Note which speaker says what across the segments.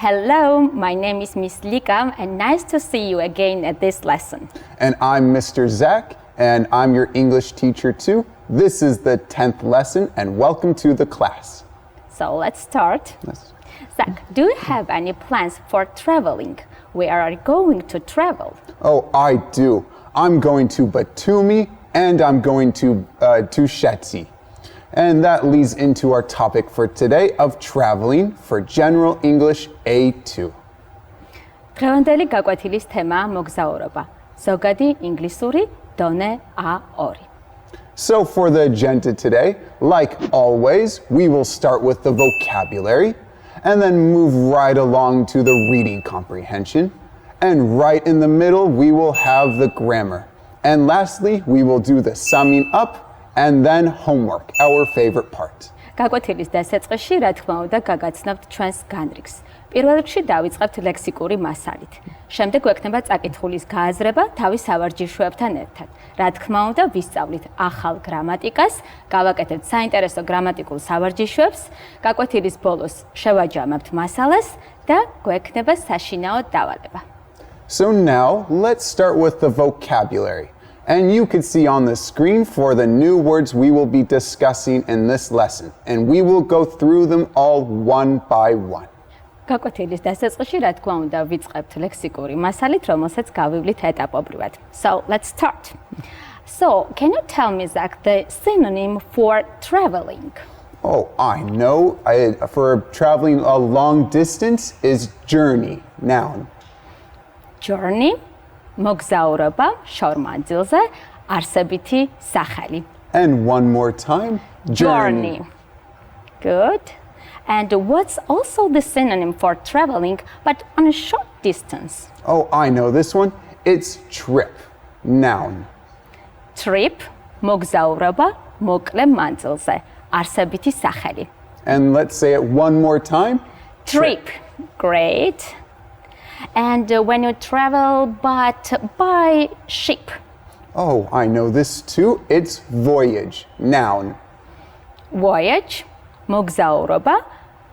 Speaker 1: Hello, my name is Miss Lika and nice to see you again at this lesson.
Speaker 2: And I'm Mr. Zach and I'm your English teacher too. This is the 10th lesson and welcome to the class.
Speaker 1: So let's start.
Speaker 2: Yes.
Speaker 1: Zach, do you have any plans for traveling? Where are you going to travel?
Speaker 2: Oh, I do. I'm going to Batumi and I'm going to Shetsi. And that leads into our topic for today of traveling for General English A2.
Speaker 1: დღევანდელი გაკვეთილის თემაა მოგზაურობა. ზოგადი ინგლისური დონე A2.
Speaker 2: So for the agenda today, like always, we will start with the vocabulary and then move right along to the reading comprehension. And right in the middle, we will have the grammar. And lastly, we will do the summing up and then homework, our favorite part.
Speaker 1: გაკვეთილის დასაწყისში, რა თქმა უნდა, გაგაცნობთ ჩვენს განრიგს. პირველ რიგში დავიწყებთ ლექსიკური მასალით. შემდეგ გვექნება წაკითხulis გააზრება თავის სავარჯიშოებთან ერთად. რა თქმა უნდა, ვისწავლით ახალ გრამატიკას, გავაკეთებთ საინტერესო გრამატიკულ სავარჯიშოებს, გაკვეთილის ბოლოს შევაჯამებთ მასალას და გვექნება საშინაო დავალება.
Speaker 2: So now, let's start with the vocabulary. And you can see on the screen for the new words we will be discussing in this lesson. And we will go through them all one by one.
Speaker 1: გაკვეთილის დასაწყისში, რა თქმა უნდა, ვიწყებთ ლექსიკური მასალით, რომელსაც გავივლით ეტაპობრივად. So, let's start. So, can you tell me, Zach, the synonym for traveling?
Speaker 2: Oh, I know. For traveling a long distance is journey, noun.
Speaker 1: Journey, მოგზაურობა, შორმანძილზე, არსებითი სახელი.
Speaker 2: And one more time, journey.
Speaker 1: Good. And what's also the synonym for traveling, but on a short distance?
Speaker 2: Oh, I know this one. It's trip, noun.
Speaker 1: Trip, მოგზაურობა, მოკლე მანძილზე, არსებითი სახელი.
Speaker 2: And let's say it one more time.
Speaker 1: Trip. Great. And when you travel but by ship?
Speaker 2: Oh, I know this too. It's voyage, noun.
Speaker 1: Voyage, მოგზაურობა,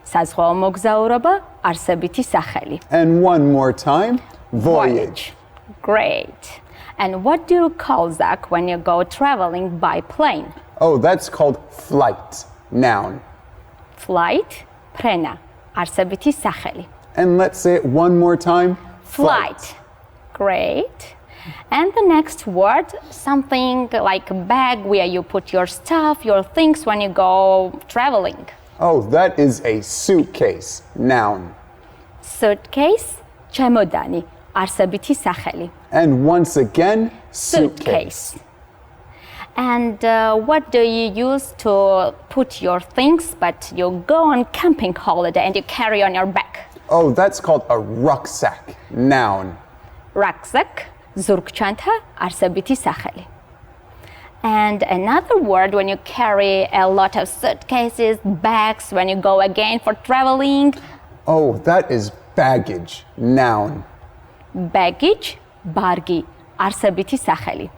Speaker 1: საზღვაო მოგზაურობა, არსებითი სახელი.
Speaker 2: And one more time, voyage.
Speaker 1: Great. And what do you call, Zach, when you go traveling by plane?
Speaker 2: Oh, that's called flight, noun.
Speaker 1: Flight, ფრენა, არსებითი სახელი.
Speaker 2: And let's say it one more time.
Speaker 1: Flight. Great. And the next word, something like a bag where you put your stuff, your things when you go traveling.
Speaker 2: Oh, that is a suitcase, noun.
Speaker 1: Suitcase, ჩემოდანი, არსებითი სახელი.
Speaker 2: And once again,
Speaker 1: Suitcase. And what do you use to put your things, but you go on camping holiday and you carry on your back?
Speaker 2: Oh, that's called a rucksack, noun.
Speaker 1: Rucksack, ზურგჩანთა, არსებითი სახელი. And another word when you carry a lot of suitcases, bags, when you go again for traveling.
Speaker 2: Oh, that is baggage, noun.
Speaker 1: Baggage, ბარგი, არსებითი სახელი.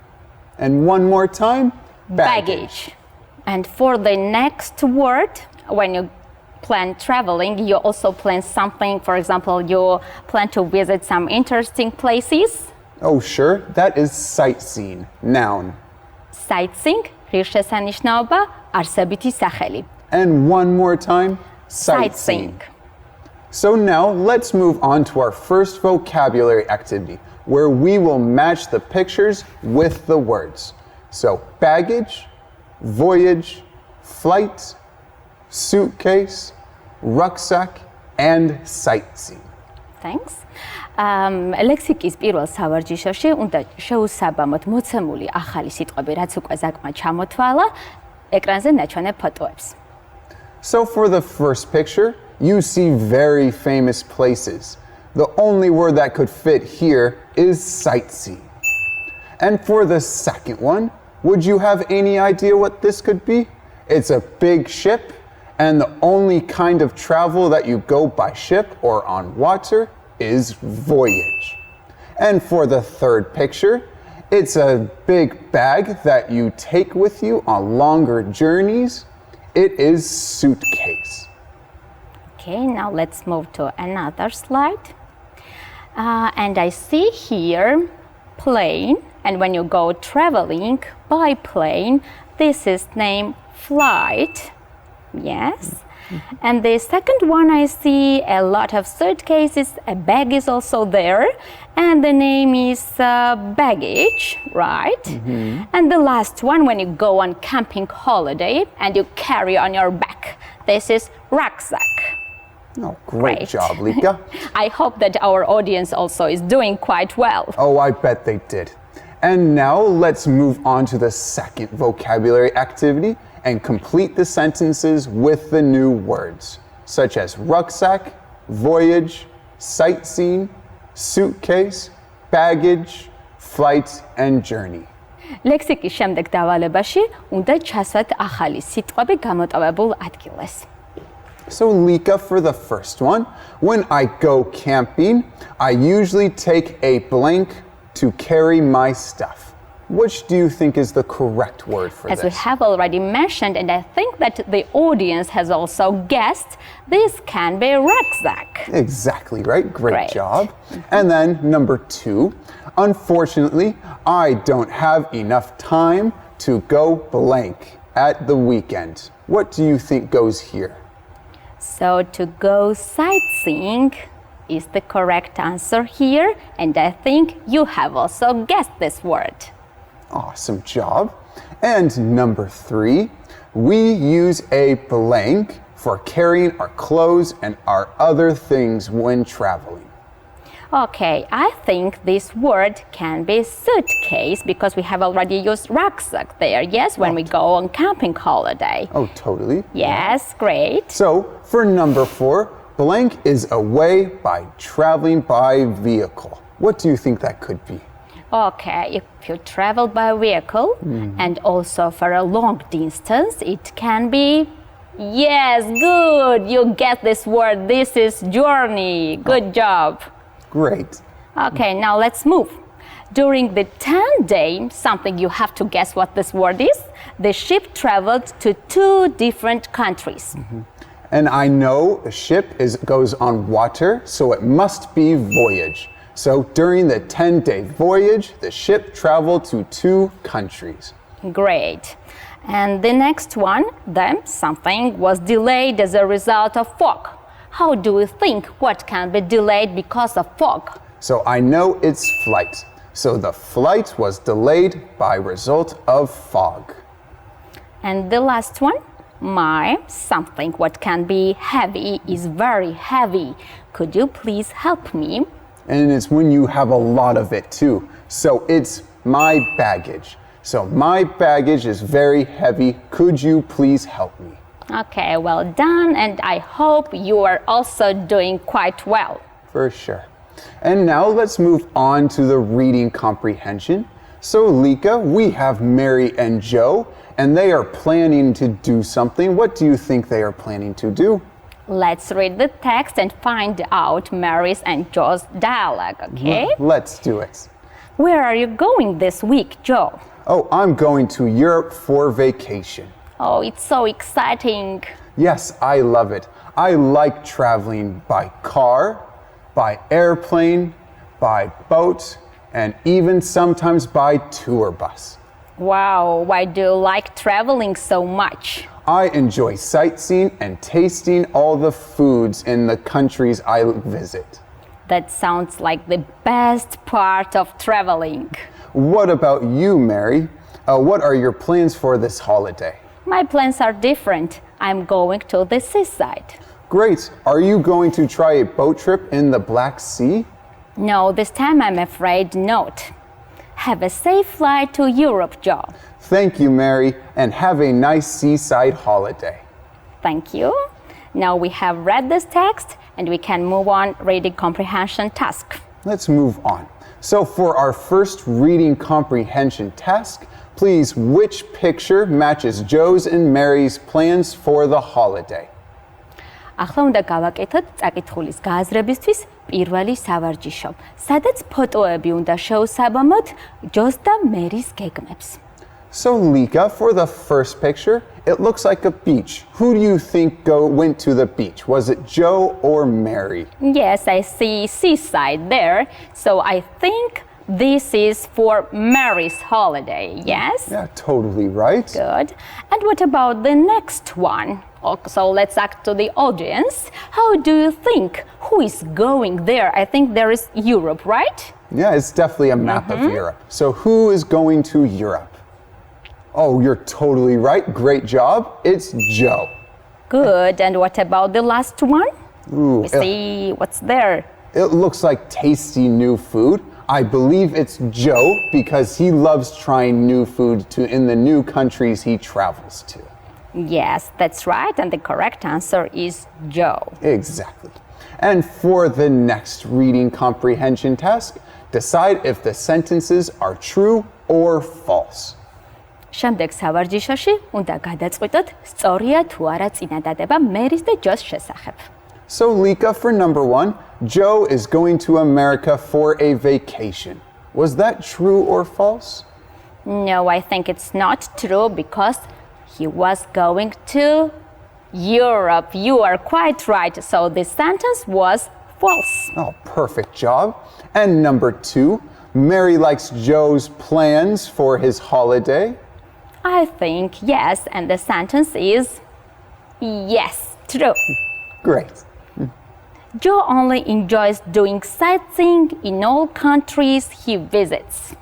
Speaker 2: And one more time, baggage.
Speaker 1: And for the next word, when you plan traveling, you also plan something, for example, you plan to visit some interesting places.
Speaker 2: Oh, sure, that is sightseeing, noun.
Speaker 1: Sightseeing, ღირსშესანიშნაობა, არსებითი სახელი.
Speaker 2: And one more time, sightseeing. So now let's move on to our first vocabulary activity, where we will match the pictures with the words. So baggage, voyage, flight, suitcase, rucksack, and sightseeing.
Speaker 1: Thanks. ლექსიკის პირველ სავარჯიშოში უნდა შეუსაბამოთ მოცემული ახალი სიტყვები, რაც უკვე ზაკმა ჩამოთვალა, ეკრანზე ნაჩვენებ ფოტოებს.
Speaker 2: So for the first picture, you see very famous places. The only word that could fit here is sightseeing. And for the second one, would you have any idea what this could be? It's a big ship, and the only kind of travel that you go by ship or on water is voyage. And for the third picture, it's a big bag that you take with you on longer journeys. It is suitcase.
Speaker 1: Okay, now let's move to another slide. And I see here plane, and when you go traveling by plane, this is named flight. Yes. And the second one, I see a lot of suitcases, a bag is also there, and the name is baggage, right? And the last one, when you go on camping holiday and you carry on your back, this is rucksack.
Speaker 2: Oh, great job, Lika.
Speaker 1: I hope that our audience also is doing quite well.
Speaker 2: Oh, I bet they did. And now let's move on to the second vocabulary activity and complete the sentences with the new words, such as rucksack, voyage, sightseeing, suitcase, baggage, flight, and journey.
Speaker 1: ლექსიკის შემდეგ დავალებაში უნდა ჩასვათ ახალი სიტყვები გამოტოვებულ ადგილას.
Speaker 2: So Lika, for the first one, when I go camping, I usually take a blank to carry my stuff. Which do you think is the correct word for
Speaker 1: As
Speaker 2: this?
Speaker 1: we have already mentioned, and I think that the audience has also guessed, this can be a rucksack.
Speaker 2: Exactly right. Great
Speaker 1: Great.
Speaker 2: job. And then number 2, unfortunately, I don't have enough time to go blank at the weekend. What do you think goes here?
Speaker 1: So to go sightseeing is the correct answer here, and I think you have also guessed this word.
Speaker 2: Awesome job. And number 3, we use a blank for carrying our clothes and our other things when traveling.
Speaker 1: Okay, I think this word can be suitcase because we have already used rucksack there, yes, when we go on camping holiday.
Speaker 2: Oh, totally.
Speaker 1: Yes, great.
Speaker 2: So for number 4, blank is away by traveling by vehicle. What do you think that could be?
Speaker 1: Okay, if you travel by vehicle and also for a long distance, it can be, yes, good, you get this word, this is journey, good job.
Speaker 2: Great.
Speaker 1: Okay, now let's move. During the 10-day, something you have to guess what this word is, the ship traveled to 2 different countries.
Speaker 2: And I know the ship goes on water, so it must be voyage. So during the 10-day voyage, the ship traveled to 2 countries.
Speaker 1: Great. And the next one, then something was delayed as a result of fog. How do you think what can be delayed because of fog?
Speaker 2: So I know it's flight. So the flight was delayed by result of fog.
Speaker 1: And the last one, something what can be heavy is very heavy. Could you please help me?
Speaker 2: And it's when you have a lot of it too. So it's my baggage. So my baggage is very heavy. Could you please help me?
Speaker 1: Okay, well done, and I hope you are also doing quite well.
Speaker 2: For sure. And now let's move on to the reading comprehension. So Lika, we have Mary and Joe, and they are planning to do something. What do you think they are planning to do?
Speaker 1: Let's read the text and find out Mary's and Joe's dialogue, okay?
Speaker 2: Let's do it.
Speaker 1: Where are you going this week, Joe?
Speaker 2: Oh, I'm going to Europe for vacation.
Speaker 1: Oh, it's so exciting.
Speaker 2: Yes, I love it. I like traveling by car, by airplane, by boat, and even sometimes by tour bus.
Speaker 1: Wow, why do you like traveling so much?
Speaker 2: I enjoy sightseeing and tasting all the foods in the countries I visit.
Speaker 1: That sounds like the best part of traveling.
Speaker 2: What about you, Mary? What are your plans for this holiday?
Speaker 1: My plans are different. I'm going to the seaside.
Speaker 2: Great. Are you going to try a boat trip in the Black Sea?
Speaker 1: No, this time I'm afraid not. Have a safe flight to Europe, Joe.
Speaker 2: Thank you, Mary, and have a nice seaside holiday.
Speaker 1: Thank you. Now we have read this text and we can move on reading comprehension task.
Speaker 2: Let's move on. So for our first reading comprehension task, please, which picture matches Joe's and Mary's plans for the holiday?
Speaker 1: ახლა უნდა გავაკეთოთ წაკითხulis გააზრებისთვის პირველი სავარჯიშო. სადაც ფოტოები უნდა შევსაბამოთ ჯოს და მერის გეგმებს.
Speaker 2: So Lika, for the first picture, It looks like a beach. Who do you think went to the beach? Was it Joe or Mary?
Speaker 1: Yes, I see seaside there. So I think this is for Mary's holiday, yes?
Speaker 2: Yeah, totally right.
Speaker 1: Good. And what about the next one? So let's ask to the audience. How do you think? Who is going there? I think there is Europe, right?
Speaker 2: Yeah, it's definitely a map of Europe. So who is going to Europe? Oh, you're totally right. Great job. It's Joe.
Speaker 1: Good. And what about the last one?
Speaker 2: Ooh,
Speaker 1: We see what's there.
Speaker 2: It looks like tasty new food. I believe it's Joe because he loves trying new food in the new countries he travels to.
Speaker 1: Yes, that's right. And the correct answer is Joe.
Speaker 2: Exactly. And for the next reading comprehension task, decide if the sentences are true or false.
Speaker 1: შემდეგ სავარჯიშოში უნდა გადაწყვიტოთ სწორია თუ არა წინადადება მერის და ჯოს შესახებ.
Speaker 2: So Lika, for number 1, Joe is going to America for a vacation. Was that true or false?
Speaker 1: No, I think it's not true because he was going to Europe. You are quite right. So this sentence was false.
Speaker 2: Oh, perfect job. And number 2, Mary likes Joe's plans for his holiday.
Speaker 1: I think yes, and the sentence is yes, true.
Speaker 2: Great.
Speaker 1: Joe only enjoys doing sightseeing in all countries he visits.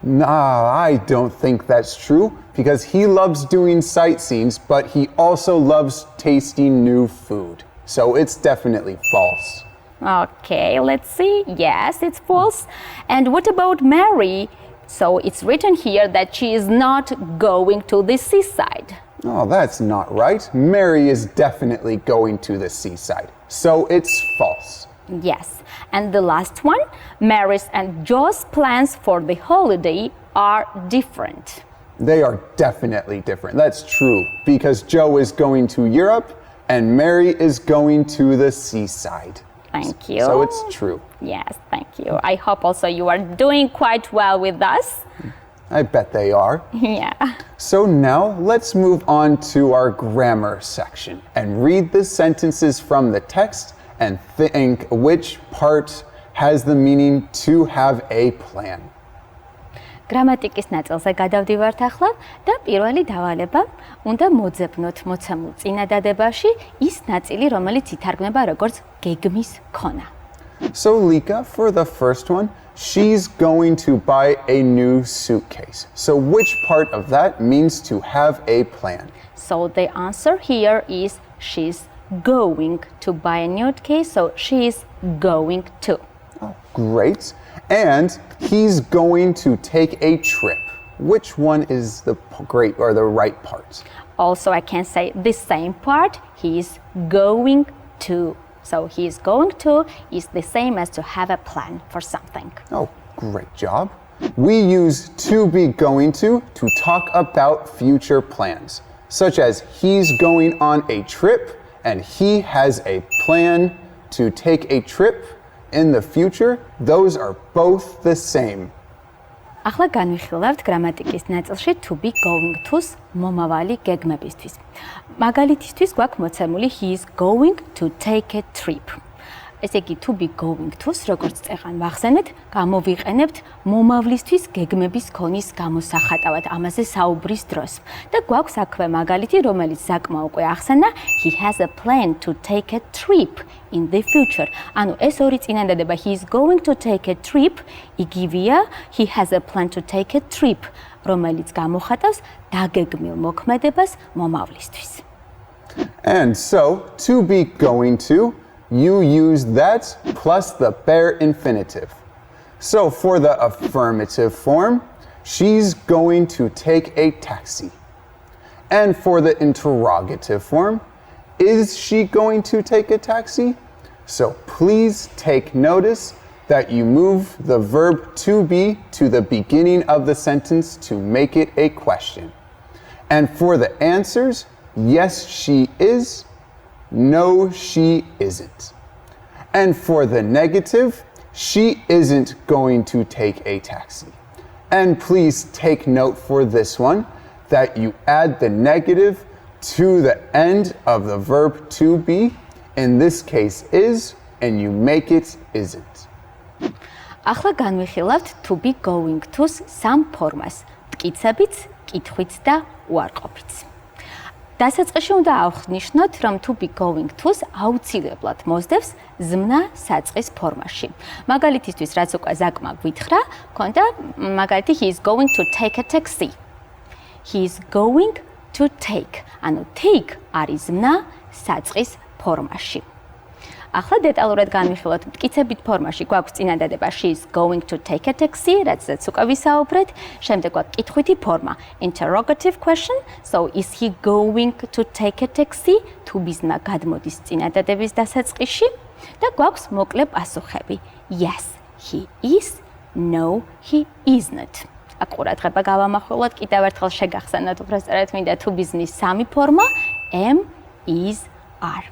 Speaker 2: Nah, I don't think that's true because he loves doing sightseeing, but he also loves tasting new food. So it's definitely false.
Speaker 1: Okay, let's see. Yes, it's false. And what about Mary? So it's written here that she is not going to the seaside.
Speaker 2: Oh, that's not right. Mary is definitely going to the seaside. So it's false.
Speaker 1: Yes. And the last one, Mary's and Joe's plans for the holiday are different.
Speaker 2: They are definitely different. That's true because Joe is going to Europe and Mary is going to the seaside.
Speaker 1: Thank you.
Speaker 2: So it's true.
Speaker 1: Yes, thank you. I hope also you are doing quite well with us.
Speaker 2: I bet they are.
Speaker 1: Yeah.
Speaker 2: So now let's move on to our grammar section and read the sentences from the text and think which part has the meaning to have a plan.
Speaker 1: გრამატიკის ნაწილზე გადავდივართ ახლა და პირველი დავალება უნდა მოძებნოთ მოცემულ წინადადებაში ის ნაწილი, რომელიც ითარგმნება როგორც გეგმის ქონა.
Speaker 2: So Lika, for the first one, she's going to buy a new suitcase. So which part of that means to have a plan?
Speaker 1: So the answer here is she's going to buy a new case, so she's going to.
Speaker 2: Oh, great. And he's going to take a trip. Which one is the great or the right part?
Speaker 1: Also, I can say the same part. He's going to. So he's going to is the same as to have a plan for something.
Speaker 2: Oh, great job. We use to be going to talk about future plans, such as he's going on a trip and he has a plan to take a trip in the future. Those are both the same.
Speaker 1: ახლა განვიხილავთ გრამატიკის ნაწილში to be going to-ს მომავალი გეგმებისთვის. მაგალითისთვის გვაქვს მოცემული he is going to take a trip. ესე იგი to be going to-ს როგორც წეღან ვახსენეთ, გამოვიყენებთ მომავლისთვის გეგმების ქონის გამოსახატავად ამაზე საუბრის დროს. და გვაქვს აქვე მაგალითი, რომელიც ზაკმა უკვე ახსენა, he has a plan to take a trip in the future. ანუ ეს ორი წინადადება he is going to take a trip იგივეა he has a plan to take a trip, რომელიც გამოხატავს დაგეგმილ მოქმედებას მომავლისთვის.
Speaker 2: And so, to be going to, you use that plus the bare infinitive. So for the affirmative form, she's going to take a taxi. And for the interrogative form, is she going to take a taxi? So please take notice that you move the verb to be to the beginning of the sentence to make it a question. And for the answers, yes, she is. No, she isn't. And for the negative, she isn't going to take a taxi. And please take note for this one that you add the negative to the end of the verb to be, in this case is, and you make it isn't.
Speaker 1: ახლა განვიხილავთ to be going to-ს სამ ფორმას: მტკიცებით, კითხვით და უარყოფით. დასაწყისში უნდა ავხსნით, რომ to be going to-ს აუცილებლად მოსდევს ზმნა საწყის ფორმაში. მაგალითისთვის, რაც უკვე ზაკმა გვითხრა, ქონდა მაგალითი he is going to take a taxi. He is going to take. ანუ take არის ზმნა საწყის ფორმაში. ახლა დეტალურად განვიხილოთ, მტკიცებით ფორმაში გვაქვს წინადადება she is going to take a taxi, რაცაც უკვე ვისაუბრეთ. შემდეგ გვაქვს კითხვითი ფორმა interrogative question, so is he going to take a taxi? თუ ბიზნა გადმოდის წინადადების დასაწყისში და გვაქვს მოკლე პასუხები yes, he is, no, he isn't. აქ ყურადღება გავამახვილოთ, კიდევ ერთხელ შეგახსენოთ უბრალოდ მინდა თუ ბიზნის სამი ფორმა am, is, are.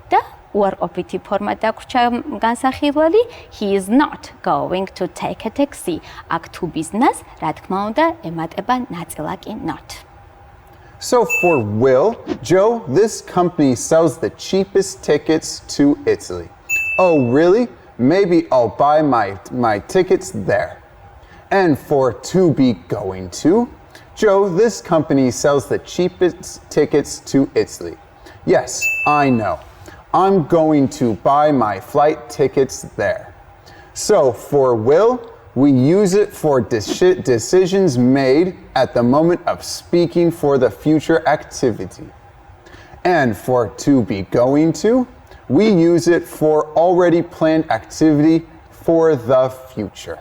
Speaker 1: და უარყოფითი ფორმა დაგვრჩა განსახილველი he is not going to take a taxi. აქ თუ ბიზნას, რა თქმა უნდა, ემატება ნაწილაკი not.
Speaker 2: So for Will, Joe, this company sells the cheapest tickets to Italy. Oh, really? Maybe I'll buy my tickets there. And for to be going to, Joe, this company sells the cheapest tickets to Italy. Yes, I know. I'm going to buy my flight tickets there. So for will, we use it for decisions made at the moment of speaking for the future activity. And for to be going to, we use it for already planned activity for the future.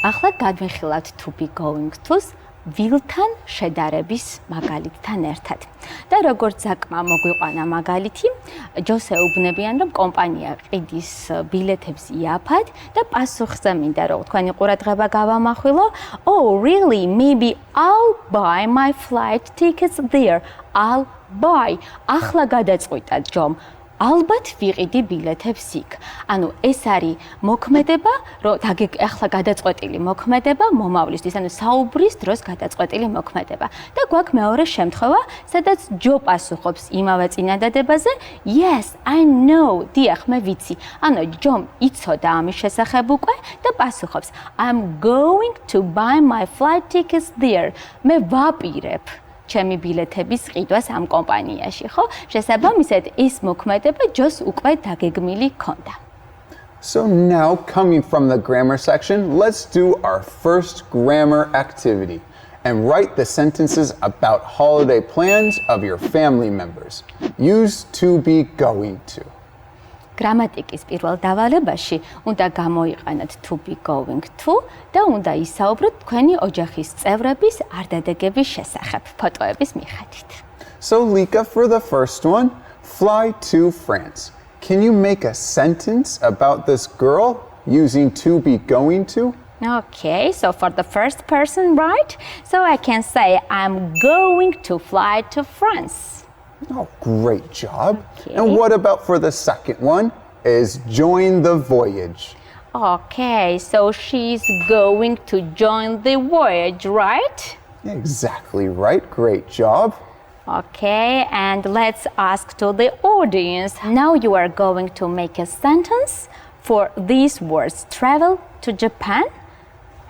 Speaker 1: ახლა გადვიხილავთ to be going to-ს ვილთან შედარების მაგალითთან ერთად. და როგორც ზაკმა მოგვიყვანა მაგალითი, ჯოს ეუბნებიან, რომ კომპანია ყიდის ბილეთებს იაფად და პასუხზე მინდა რომ თქვენი ყურადღება გავამახვილო. Oh, really? Maybe I'll buy my flight tickets there. I'll buy. ახლა გადაწყვიტა ჯომ. ალბათ ვიყიდი ბილეთებს იქ. ანუ ეს არის მოქმედება, რომ ახლა გადაწყვეტილი მოქმედება მომავლისთვის, ანუ საუბრის დროს გადაწყვეტილი მოქმედება. და გვაქვს მეორე შემთხვევა, სადაც ჯო პასუხობს იმავე წინადადებაზე, yes, I know, დიახ, მე ვიცი. ანუ ჯომ იცოდა ამის შესახებ უკვე და პასუხობს I'm going to buy my flight tickets there. მე ვაპირებ ჩემი ბილეთების ყიდვას ამ კომპანიაში, ხო? შესაბამისად, ეს მოქმედება ჯოს უკვე დაგეგმილი ქონდა.
Speaker 2: So now, coming from the grammar section, let's do our first grammar activity and write the sentences about holiday plans of your family members. Use to be going to.
Speaker 1: გრამატიკის პირველ დავალებაში უნდა გამოიყენოთ to be going to და უნდა ისაუბროთ თქვენი ოჯახის წევრების არდადეგების შესახებ ფოტოების მიხედვით.
Speaker 2: So Lika, for the first one, fly to France. Can you make a sentence about this girl using to be going to?
Speaker 1: Okay, so for the first person, right? So I can say I'm going to fly to France.
Speaker 2: Oh, great job.
Speaker 1: Okay.
Speaker 2: And what about for the second one? Is join the voyage.
Speaker 1: Okay, so she's going to join the voyage, right?
Speaker 2: Exactly right. Great job.
Speaker 1: Okay, and let's ask to the audience. Now you are going to make a sentence for these words. Travel to Japan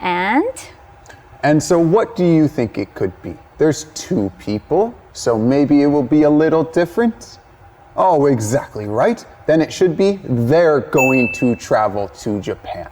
Speaker 2: And so what do you think it could be? There's two people, so maybe it will be a little different. Oh, exactly right. Then it should be they're going to travel to Japan.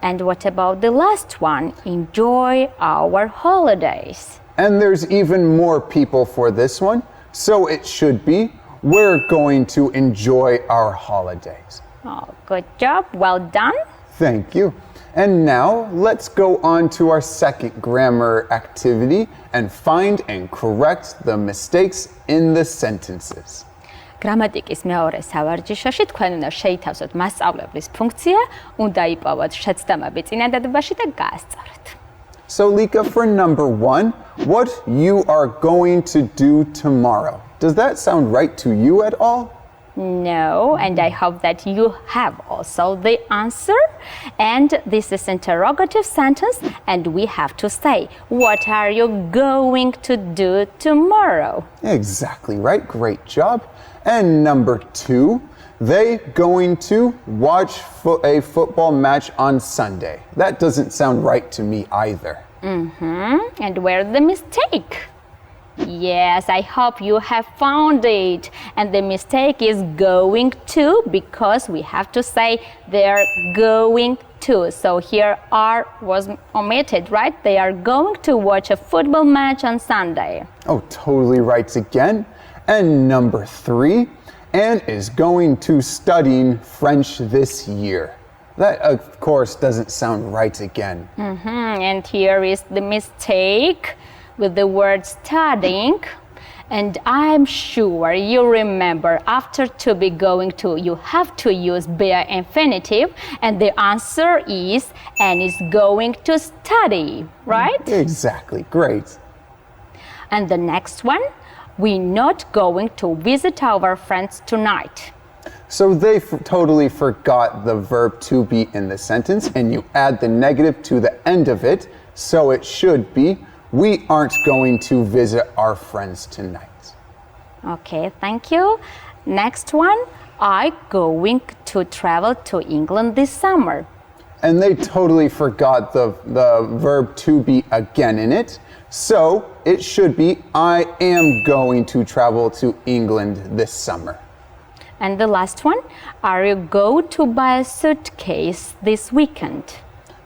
Speaker 1: And what about the last one? Enjoy our holidays.
Speaker 2: And there's even more people for this one, so it should be we're going to enjoy our holidays.
Speaker 1: Oh, good job. Well done.
Speaker 2: Thank you. And now let's go on to our second grammar activity and find and correct the mistakes in the sentences.
Speaker 1: გრამატიკის მეორე სავარჯიშოში თქვენ უნდა შეითავსოთ მასწავლებლის ფუნქცია, უნდა იპოვოთ შეცდომები წინადადებაში და გაასწოროთ.
Speaker 2: So Lika, for number one, what you are going to do tomorrow. Does that sound right to you at all?
Speaker 1: No, and I hope that you have also the answer. And this is interrogative sentence, and we have to say, what are you going to do tomorrow?
Speaker 2: Exactly right. Great job. And number 2, they going to watch a football match on Sunday. That doesn't sound right to me either.
Speaker 1: And where's the mistake? Yes, I hope you have found it. And the mistake is going to, because we have to say they're going to. So here are was omitted, right? They are going to watch a football match on Sunday.
Speaker 2: Oh, totally right again. And number 3, Anne is going to studying French this year. That, of course, doesn't sound right again.
Speaker 1: And here is the mistake with the word studying. And I'm sure you remember after to be going to, you have to use bare infinitive. And the answer is Anne is going to study, right?
Speaker 2: Exactly. Great.
Speaker 1: And the next one, we're not going to visit our friends tonight.
Speaker 2: So they totally forgot the verb to be in the sentence, and you add the negative to the end of it, so it should be, we aren't going to visit our friends tonight.
Speaker 1: Okay, thank you. Next one, I'm going to travel to England this summer.
Speaker 2: And they totally forgot the verb to be again in it, so it should be, I am going to travel to England this summer.
Speaker 1: And the last one, are you going to buy a suitcase this weekend?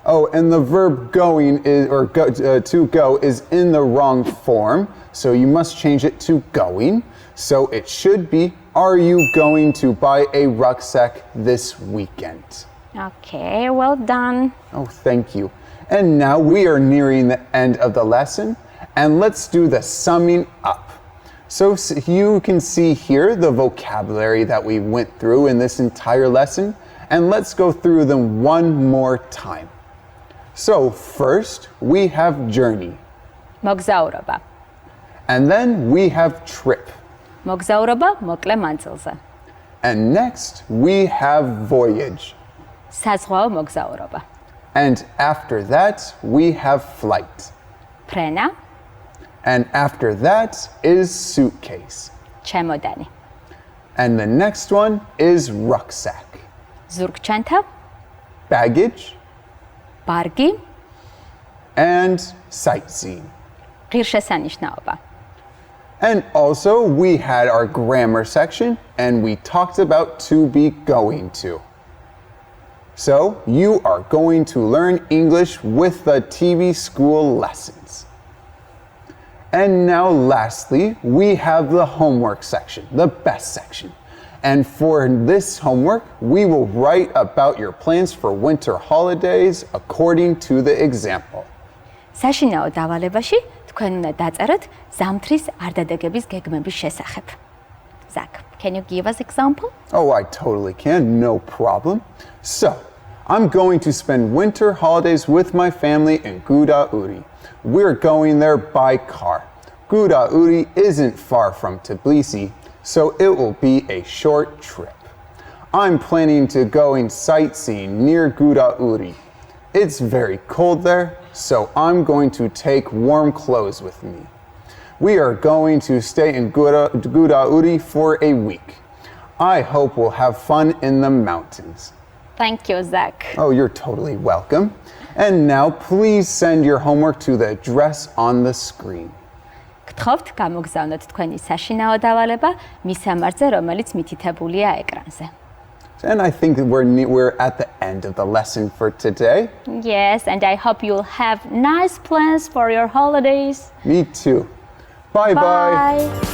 Speaker 2: Oh, and the verb going is, or to go is in the wrong form, so you must change it to going. So it should be, are you going to buy a rucksack this weekend?
Speaker 1: Okay, well done.
Speaker 2: Oh, thank you. And now we are nearing the end of the lesson, and let's do the summing up. So you can see here the vocabulary that we went through in this entire lesson, and let's go through them one more time. So first, we have journey.
Speaker 1: მოგზაურობა.
Speaker 2: And then we have trip.
Speaker 1: მოგზაურობა მოკლე მანძილზე.
Speaker 2: And next, we have voyage.
Speaker 1: საზღვაო მოგზაურობა.
Speaker 2: And after that, we have flight.
Speaker 1: ფრენა,
Speaker 2: And after that is suitcase.
Speaker 1: ჩემოდანი.
Speaker 2: And the next one is rucksack.
Speaker 1: ზურგჩანთა,
Speaker 2: Baggage
Speaker 1: ბარგი,
Speaker 2: and sightseeing.
Speaker 1: ღირსშესანიშნაობა.
Speaker 2: And also, we had our grammar section, and we talked about to be going to. So, you are going to learn English with the TV school lessons. And now, lastly, we have the homework section, the best section. And for this homework, we will write about your plans for winter holidays according to the example.
Speaker 1: საშინაო დავალებაში თქვენ უნდა დაწეროთ ზამთრის არდადეგების გეგმების შესახებ. Zach, can you give us example?
Speaker 2: Oh, I totally can, no problem. So, I'm going to spend winter holidays with my family in Gudauri. We're going there by car. Gudauri isn't far from Tbilisi, so it will be a short trip. I'm planning to go sightseeing near Gudauri. It's very cold there, so I'm going to take warm clothes with me. We are going to stay in Gudauri for a week. I hope we'll have fun in the mountains.
Speaker 1: Thank you, Zach.
Speaker 2: Oh, you're totally welcome. And now please send your homework to the address on the screen.
Speaker 1: გთხოვთ გამოგზავნოთ თქვენი საშინაო დავალება მის სამარზე, რომელიც მითითებულია ეკრანზე.
Speaker 2: And I think that we're at the end of the lesson for today.
Speaker 1: Yes, and I hope you'll have nice plans for your holidays.
Speaker 2: Me too. Bye-bye.
Speaker 1: Bye.